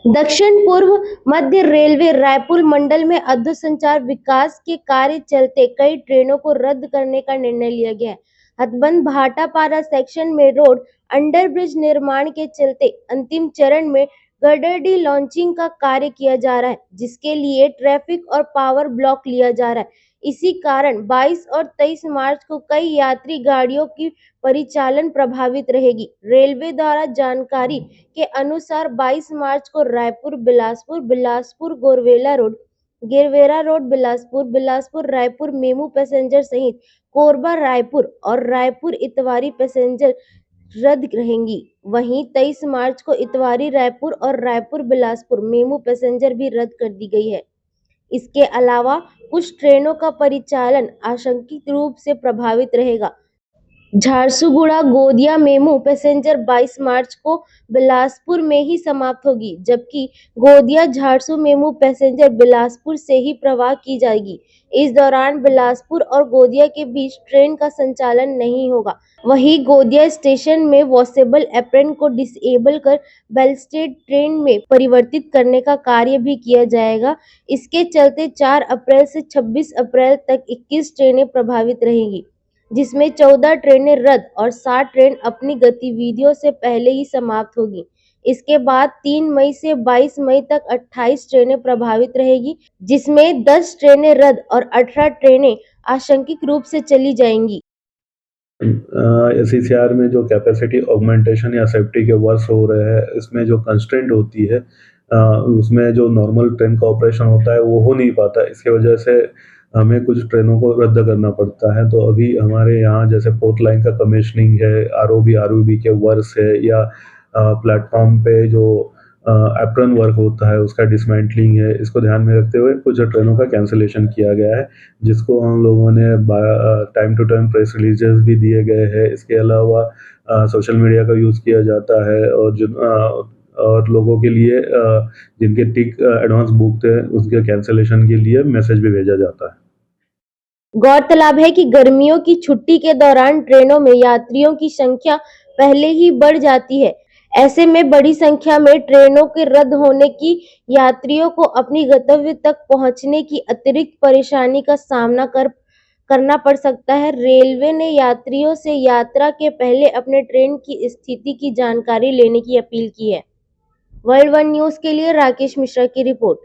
दक्षिण पूर्व मध्य रेलवे रायपुर मंडल में अधोसंचार विकास के कार्य चलते कई ट्रेनों को रद्द करने का निर्णय लिया गया है। हथबंद भाटापारा सेक्शन में रोड अंडरब्रिज निर्माण के चलते अंतिम चरण में गर्डरडी लॉन्चिंग का कार्य किया जा रहा है, जिसके लिए ट्रैफिक और पावर ब्लॉक लिया जा रहा है। इसी कारण 22 और 23 मार्च को कई यात्री गाड़ियों की परिचालन प्रभावित रहेगी। रेलवे द्वारा जानकारी के अनुसार 22 मार्च को Raipur Bilaspur, Bilaspur Gorwela road, Girwera road Bilaspur, Bilaspur Raipur MEMU passenger सहित कोरबा रायपुर और रायपुर इतवारी पैसेंजर रद्द रहेंगी। वहीं 23 मार्च को इतवारी रायपुर और रायपुर बिलासपुर मेमू पैसेंजर भी रद्द कर दी गई है। इसके अलावा कुछ ट्रेनों का परिचालन आंशिक रूप से प्रभावित रहेगा। झारसुगुड़ा गोंदिया मेमू पैसेंजर 22 मार्च को बिलासपुर में ही समाप्त होगी, जबकि गोंदिया झारसू मेमू पैसेंजर बिलासपुर से ही प्रवाह की जाएगी। इस दौरान बिलासपुर और गोंदिया के बीच ट्रेन का संचालन नहीं होगा। वहीं गोंदिया स्टेशन में वॉशेबल एप्रन को डिसेबल कर बैलस्टेड ट्रेन में परिवर्तित करने का कार्य भी किया जाएगा। इसके चलते 4 अप्रैल से 26 अप्रैल तक 21 ट्रेनें प्रभावित रहेंगी, जिसमें 14 ट्रेनें रद्द और 60 ट्रेन अपनी गतिविधियों से पहले ही समाप्त होगी। इसके बाद 3 मई से 22 मई तक 28 ट्रेनें प्रभावित रहेगी, जिसमें 10 ट्रेनें रद्द और 18 ट्रेनें आंशिक रूप से चली जाएंगी। एसईसीआर में जो कैपेसिटी ऑगमेंटेशन या सेफ्टी के वर्क्स हो रहे हैं, इसमें जो कंस्ट्रेंट होती है उसमें जो नॉर्मल ट्रेन का ऑपरेशन होता है वो हो नहीं पाता। इसके वजह से हमें कुछ ट्रेनों को रद्द करना पड़ता है। तो अभी हमारे यहाँ जैसे फोर्थ लाइन का कमीशनिंग है, आरओबी के वर्क्स है, या प्लेटफॉर्म पे जो एप्रन वर्क होता है उसका डिसमेंटलिंग है, इसको ध्यान में रखते हुए कुछ ट्रेनों का कैंसिलेशन किया गया है, जिसको हम लोगों ने time to time press releases भी दिए गए हैं। इसके अलावा सोशल मीडिया का यूज़ किया जाता है और लोगों के लिए जिनके टिक एडवांस बुक थे उसके कैंसिलेशन के लिए मैसेज भी भेजा जाता है। गौरतलब है कि गर्मियों की छुट्टी के दौरान ट्रेनों में यात्रियों की संख्या पहले ही बढ़ जाती है। ऐसे में बड़ी संख्या में ट्रेनों के रद्द होने की यात्रियों को अपनी गंतव्य तक पहुंचने की अतिरिक्त परेशानी का सामना करना पड़ सकता है। रेलवे ने यात्रियों से यात्रा के पहले अपने ट्रेन की स्थिति की जानकारी लेने की अपील की है। वर्ल्ड वन न्यूज के लिए राकेश मिश्रा की रिपोर्ट।